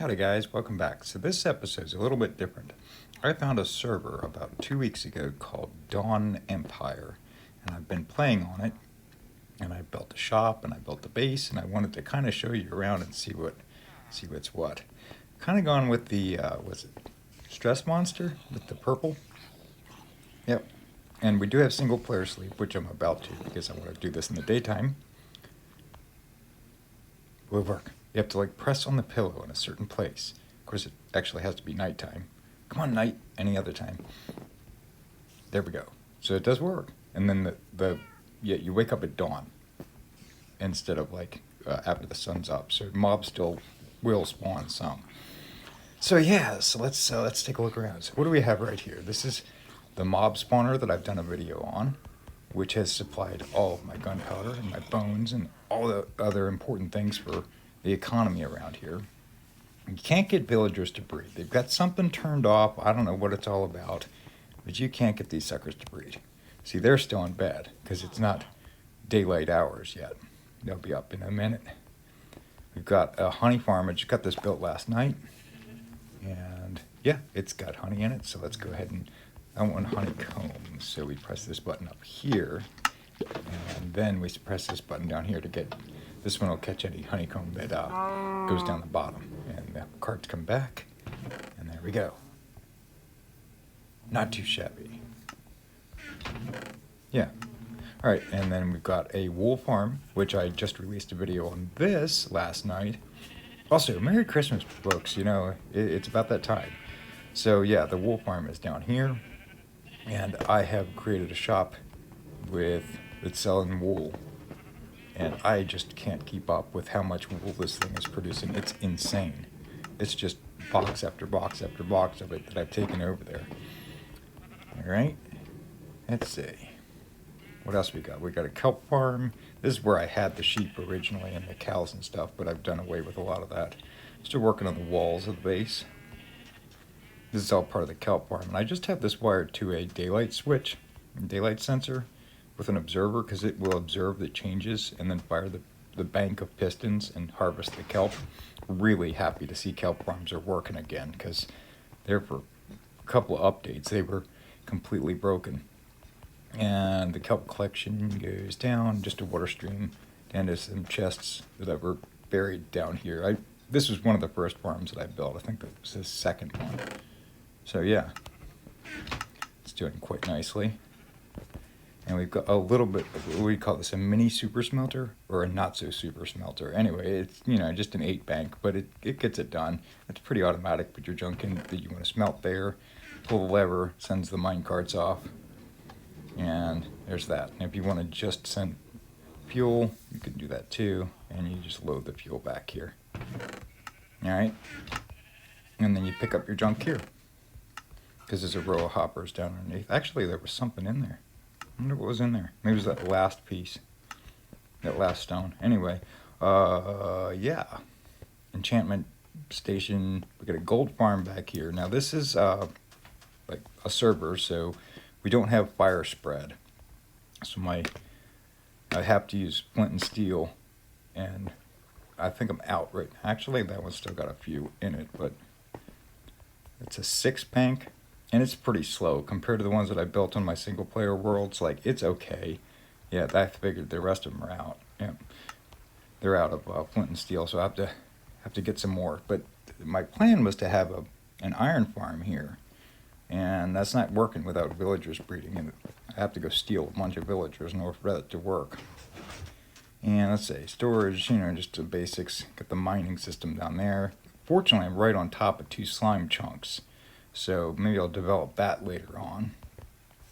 Howdy guys, welcome back. So this episode is a little bit different. I found a server about 2 weeks ago called Dawn Empire, and I've been playing on it, and I built a shop, and I built a base, and I wanted to kind of show you around and see what's what. Kind of gone with the, was it Stress Monster with the purple? Yep. And we do have single player sleep, which I'm about to because I want to do this in the daytime. Will work. You have to like press on the pillow in a certain place. Of course, it actually has to be nighttime. Come on, night. Any other time. There we go. So it does work. And then you wake up at dawn instead of like after the sun's up. So mobs still will spawn some. So yeah, so let's take a look around. So what do we have right here? This is the mob spawner that I've done a video on, which has supplied all of my gunpowder and my bones and all the other important things for the economy around here. You can't get villagers to breed. They've got something turned off. I don't know what it's all about, but you can't get these suckers to breed. See, they're still in bed because it's not daylight hours yet. They'll be up in a minute. We've got a honey farm. I just got this built last night, and yeah, it's got honey in it. So let's go ahead and I want honeycomb. So we press this button up here, and then we press this button down here to get. This one will catch any honeycomb that goes down the bottom. And the carts come back, and there we go. Not too shabby. Yeah. All right, and then we've got a wool farm, which I just released a video on this last night. Also, Merry Christmas, folks. You know, it's about that time. So yeah, the wool farm is down here, and I have created a shop that's selling wool. And I just can't keep up with how much wool this thing is producing. It's insane. It's just box after box after box of it that I've taken over there. All right, let's see. What else we got? We got a kelp farm. This is where I had the sheep originally and the cows and stuff, but I've done away with a lot of that. Still working on the walls of the base. This is all part of the kelp farm. And I just have this wired to a daylight switch, daylight sensor, with an observer, because it will observe the changes and then fire the bank of pistons and harvest the kelp. Really happy to see kelp farms are working again, because there for a couple of updates they were completely broken. And the kelp collection goes down just a water stream down to some chests that were buried down here. This was one of the first farms that I built. I think that was the second one. So yeah, it's doing quite nicely. And we've got a little bit of, what do we call this, a mini super smelter or a not so super smelter. Anyway, it's, just an 8 bank, but it gets it done. It's pretty automatic. Put your junk in that you want to smelt there, pull the lever, sends the mine carts off, and there's that. And if you want to just send fuel, you can do that too, and you just load the fuel back here. All right, and then you pick up your junk here because there's a row of hoppers down underneath. Actually, there was something in there. I wonder what was in there. Maybe it was that last piece. That last stone. Anyway, yeah. Enchantment station. We got a gold farm back here. Now this is like a server, so we don't have fire spread. So I have to use flint and steel, and I think I'm out right now. Actually, that one's still got a few in it, but it's a 6 bank. And it's pretty slow compared to the ones that I built on my single player worlds. Like, it's okay. Yeah, I figured the rest of them are out. Yeah, they're out of flint and steel, so I have to get some more. But my plan was to have an iron farm here, and that's not working without villagers breeding. And I have to go steal a bunch of villagers in order for that to work. And let's say storage, just the basics. Got the mining system down there. Fortunately, I'm right on top of 2 slime chunks. So maybe I'll develop that later on.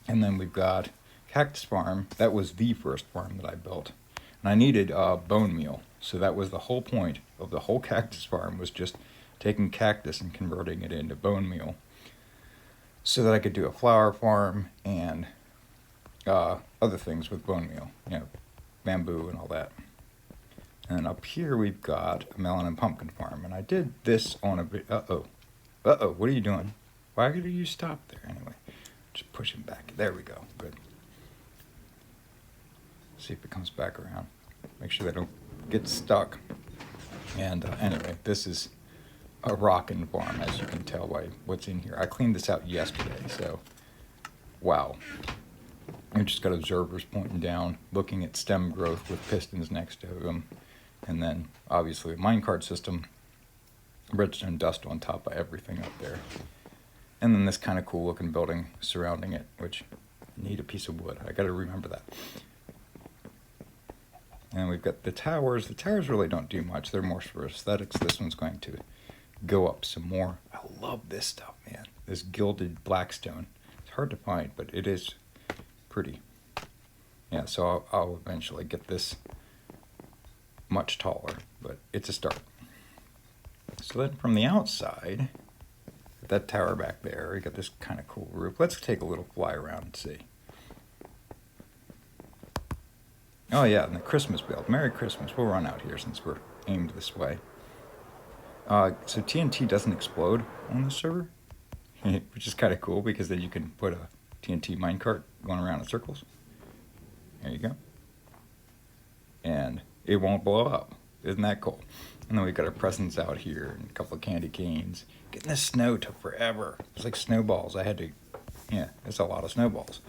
And then we've got cactus farm. That was the first farm that I built. And I needed bone meal. So that was the whole point of the whole cactus farm, was just taking cactus and converting it into bone meal. So that I could do a flower farm and other things with bone meal. Bamboo and all that. And up here we've got a melon and pumpkin farm. And I did this on a bit. Uh-oh, what are you doing? Why did you stop there anyway? Just push him back. There we go. Good. See if it comes back around. Make sure they don't get stuck. And anyway, this is a rockin' farm, as you can tell by what's in here. I cleaned this out yesterday, so wow. I just got observers pointing down, looking at stem growth with pistons next to them, and then obviously a minecart system, redstone dust on top of everything up there. And then this kind of cool looking building surrounding it, which I need a piece of wood. I gotta remember that. And we've got the towers. The towers really don't do much. They're more for aesthetics. This one's going to go up some more. I love this stuff, man. This gilded blackstone. It's hard to find, but it is pretty. Yeah, so I'll eventually get this much taller, but it's a start. So then from the outside, that tower back there, we got this kind of cool roof. Let's take a little fly around and see. Oh yeah, and the Christmas build. Merry Christmas. We'll run out here since we're aimed this way. So TNT doesn't explode on the server, which is kind of cool because then you can put a TNT minecart going around in circles. There you go. And it won't blow up. Isn't that cool? And then we've got our presents out here and a couple of candy canes. Getting this snow took forever. It's like snowballs. Yeah, it's a lot of snowballs.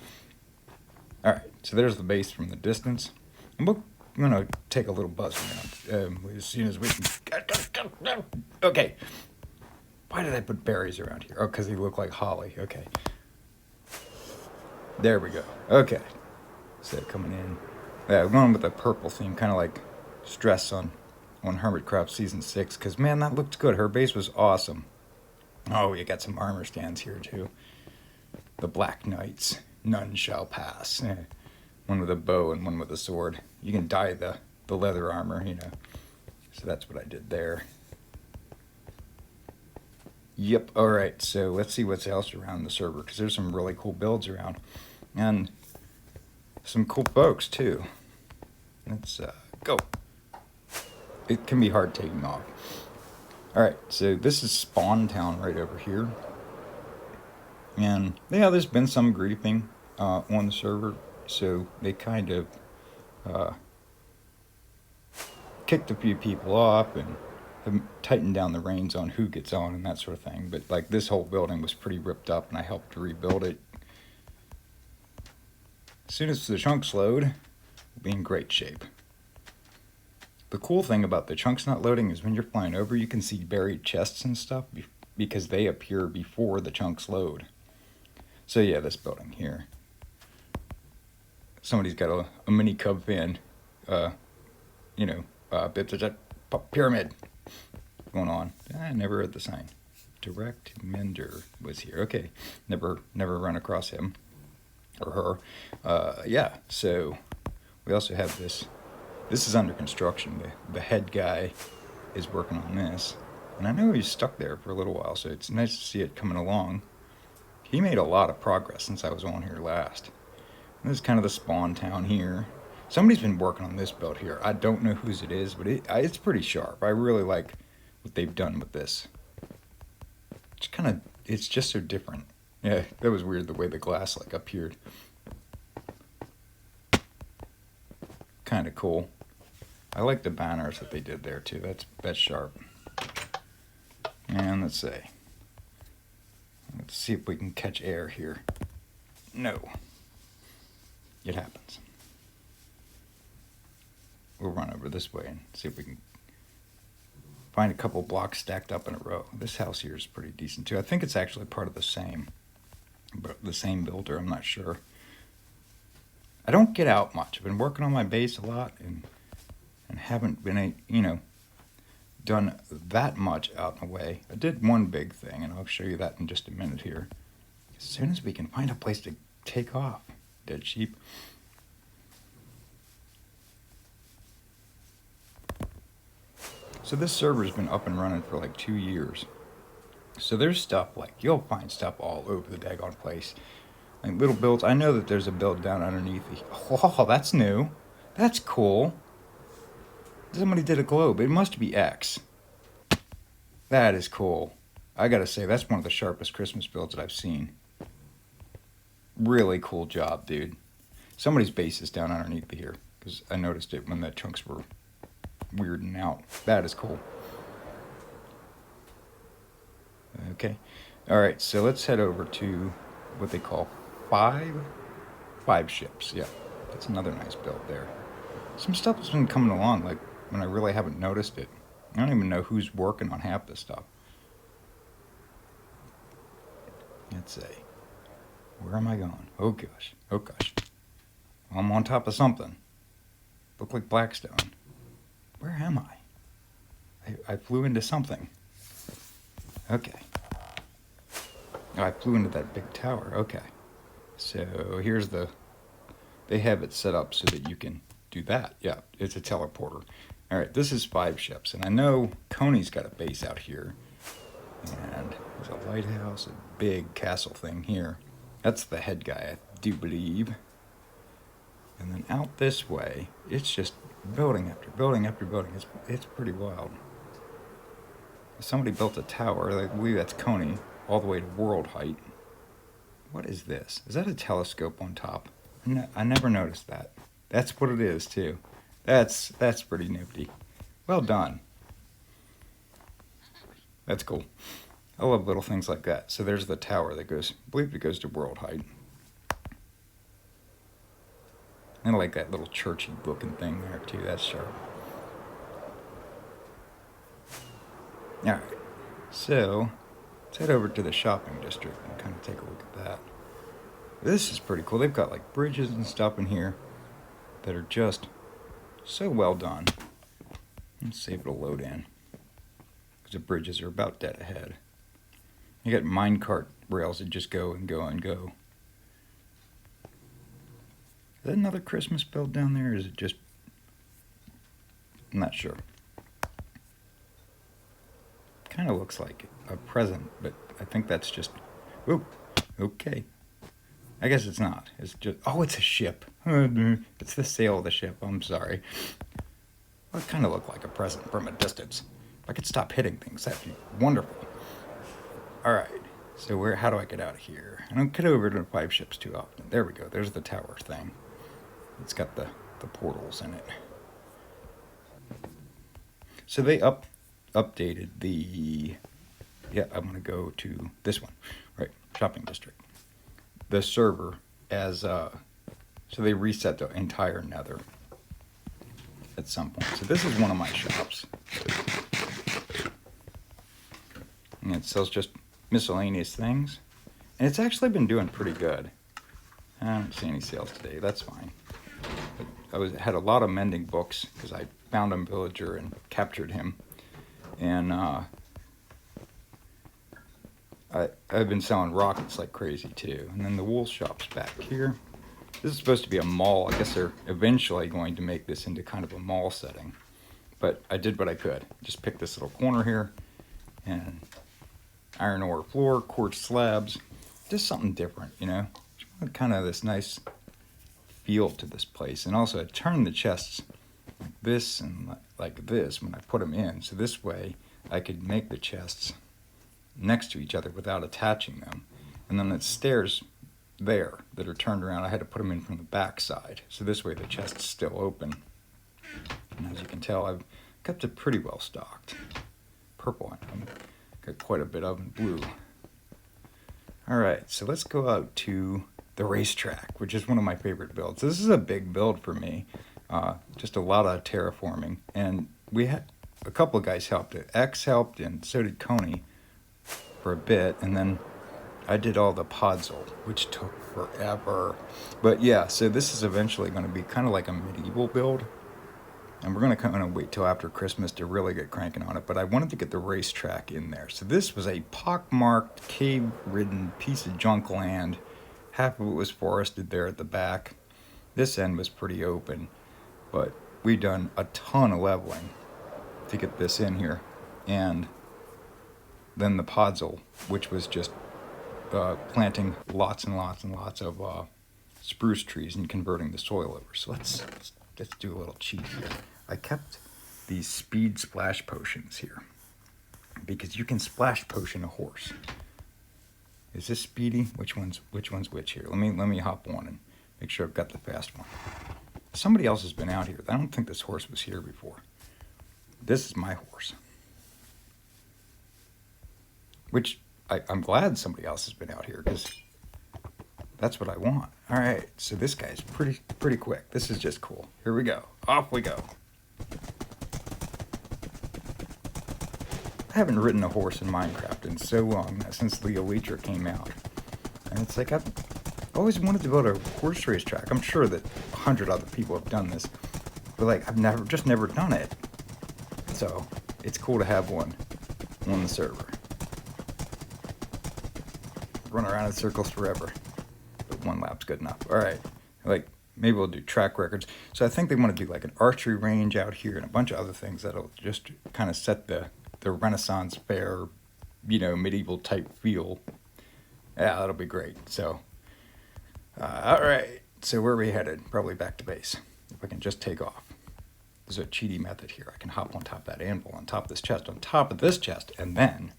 Alright, so there's the base from the distance. And we're going to take a little buzz around as soon as we can. Okay. Why did I put berries around here? Oh, because they look like holly. Okay. There we go. Okay. So coming in. Yeah, going with the purple theme, kind of like Stress on Hermitcraft Season 6. Because, man, that looked good. Her base was awesome. Oh, you got some armor stands here, too. The Black Knights. None shall pass. One with a bow and one with a sword. You can dye the leather armor, you know. So that's what I did there. Yep, alright, so let's see what's else around the server, because there's some really cool builds around. And some cool folks, too. Let's go. It can be hard taking off. Alright, so this is Spawn Town right over here. And, yeah, there's been some griefing on the server, so they kind of kicked a few people off and have tightened down the reins on who gets on and that sort of thing. But like this whole building was pretty ripped up and I helped to rebuild it. As soon as the chunks load, we'll be in great shape. The cool thing about the chunks not loading is when you're flying over, you can see buried chests and stuff because they appear before the chunks load. So yeah, this building here. Somebody's got a mini cub fan, pyramid going on. I never read the sign. Direct Mender was here. Okay, never run across him or her. Yeah, so we also have this. This is under construction. The head guy is working on this, and I know he's stuck there for a little while, so it's nice to see it coming along. He made a lot of progress since I was on here last. This is kind of the spawn town here. Somebody's been working on this build here. I don't know whose it is, but it's pretty sharp. I really like what they've done with this. It's just so different. Yeah, that was weird the way the glass like appeared. Kind of cool. I like the banners that they did there too. That's sharp. And let's see if we can catch air here. No. It happens. We'll run over this way and see if we can find a couple blocks stacked up in a row. This house here is pretty decent too. I think it's actually part of the same builder. I'm not sure. I don't get out much. I've been working on my base a lot and haven't been, done that much out in the way. I did one big thing, and I'll show you that in just a minute here. As soon as we can find a place to take off. Dead sheep. So this server's been up and running for like 2 years. So there's stuff like, you'll find stuff all over the daggone place. Like little builds. I know that there's a build down underneath. Oh, that's new. That's cool. Somebody did a globe. It must be X. That is cool. I gotta say, that's one of the sharpest Christmas builds that I've seen. Really cool job, dude. Somebody's base is down underneath here, because I noticed it when the chunks were weirding out. That is cool. Okay. All right, so let's head over to what they call five ships. Yeah, that's another nice build there. Some stuff has been coming along, like when I really haven't noticed it. I don't even know who's working on half this stuff. Let's see. Where am I going? Oh gosh. Oh gosh. I'm on top of something. Look like Blackstone. Where am I flew into something. Okay. Oh, I flew into that big tower. Okay. So here's they have it set up so that you can do that. Yeah, it's a teleporter. All right, this is 5 ships. And I know Coney's got a base out here. And there's a lighthouse, a big castle thing here. That's the head guy, I do believe. And then out this way, it's just building after building after building. It's pretty wild. Somebody built a tower, I believe that's Coney, all the way to world height. What is this? Is that a telescope on top? I never noticed that. That's what it is, too. That's pretty nifty. Well done. That's cool. I love little things like that. So there's the tower that goes, I believe it goes to world height. And I like that little churchy looking thing there, too. That's sharp. Alright, so let's head over to the shopping district and kind of take a look at that. This is pretty cool. They've got like bridges and stuff in here that are just so well done. Let's see if it'll load in, because the bridges are about dead ahead. You got minecart rails that just go and go and go. Is that another Christmas build down there, or is it just... I'm not sure. Kind of looks like a present, but I think that's just... Ooh, okay. I guess it's not. It's just... Oh, it's a ship. It's the sail of the ship. I'm sorry. Well, it kind of looked like a present from a distance. If I could stop hitting things, that'd be wonderful. Alright, so how do I get out of here? I don't get over to the 5 ships too often. There we go. There's the tower thing. It's got the portals in it. So they updated the... Yeah, I'm going to go to this one. Right, shopping district. The server as... So they reset the entire nether at some point. So this is one of my shops. And it sells just miscellaneous things. And it's actually been doing pretty good. I don't see any sales today. That's fine. But I had a lot of mending books because I found a villager and captured him. And I've been selling rockets like crazy too. And then the wool shop's back here. This is supposed to be a mall. I guess they're eventually going to make this into kind of a mall setting. But I did what I could. Just picked this little corner here. And iron ore floor, quartz slabs. Just something different, you know. Kind of this nice feel to this place. And also I turned the chests like this and like this when I put them in. So this way I could make the chests next to each other without attaching them. And then the stairs there that are turned around, I had to put them in from the back side. So this way the chest's still open. And as you can tell, I've kept it pretty well stocked. Purple, I've got quite a bit of, and blue. Alright, so let's go out to the racetrack, which is one of my favorite builds. This is a big build for me. Just a lot of terraforming. And we had a couple of guys helped. X helped, and so did Coney for a bit. And then I did all the podzol, which took forever. But yeah, so this is eventually going to be kind of like a medieval build. And we're going to kind of wait till after Christmas to really get cranking on it. But I wanted to get the racetrack in there. So this was a pockmarked, cave-ridden piece of junk land. Half of it was forested there at the back. This end was pretty open. But we done a ton of leveling to get this in here. And then the podzol, which was just planting lots and lots and lots of spruce trees and converting the soil over. So let's do a little cheat here. I kept these speed splash potions here because you can splash potion a horse. Is this speedy? Which one's which here? Let me hop on and make sure I've got the fast one. Somebody else has been out here. I don't think this horse was here before. This is my horse. Which I'm glad somebody else has been out here, because that's what I want. All right, so this guy's pretty quick. This is just cool. Here we go. Off we go. I haven't ridden a horse in Minecraft in so long, since the Elytra came out. And it's like, I've always wanted to build a horse race track. I'm sure that 100 other people have done this, but like, I've never done it. So it's cool to have one on the server. Run around in circles forever, but one lap's good enough. All right, like maybe we'll do track records. So I think they want to do like an archery range out here and a bunch of other things that'll just kind of set the Renaissance fair, you know, medieval type feel. Yeah, that'll be great. So, all right. So where are we headed? Probably back to base. If I can just take off. There's a cheaty method here. I can hop on top of that anvil, on top of this chest, on top of this chest, and then...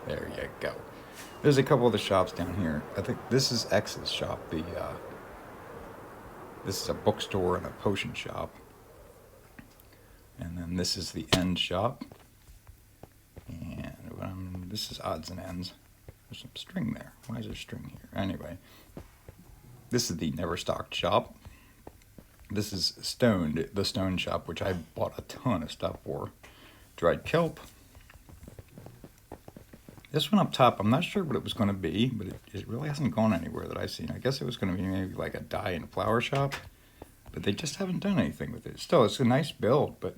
There you go. There's a couple of the shops down here. I think this is X's shop. This is a bookstore and a potion shop. And then this is the end shop. And this is odds and ends. There's some string there. Why is there string here? Anyway, this is the never stocked shop. This is the stone shop, which I bought a ton of stuff for. Dried kelp. This one up top, I'm not sure what it was going to be, but it really hasn't gone anywhere that I've seen. I guess it was going to be maybe like a dye and flower shop, but they just haven't done anything with it. Still, it's a nice build, but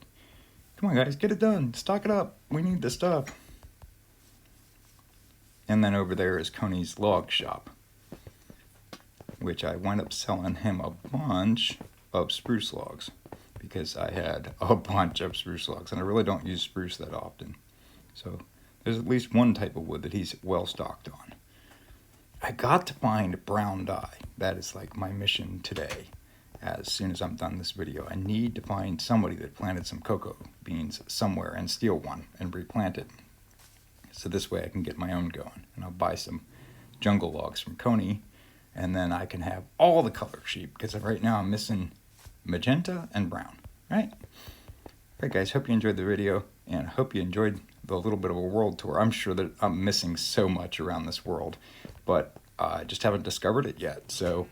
come on guys, get it done. Stock it up. We need the stuff. And then over there is Coney's log shop, which I wound up selling him a bunch of spruce logs because I had a bunch of spruce logs, and I really don't use spruce that often. So there's at least one type of wood that he's well stocked on. I got to find brown dye. That is like my mission today. As soon as I'm done this video, I need to find somebody that planted some cocoa beans somewhere and steal one and replant it. So this way I can get my own going. And I'll buy some jungle logs from Coney, and then I can have all the color sheep, because right now I'm missing magenta and brown, right? Alright guys, hope you enjoyed the video, and hope you enjoyed the little bit of a world tour. I'm sure that I'm missing so much around this world, but I just haven't discovered it yet. So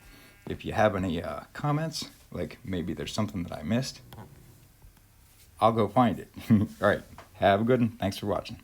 if you have any comments, like maybe there's something that I missed, I'll go find it. Alright, have a good one. Thanks for watching.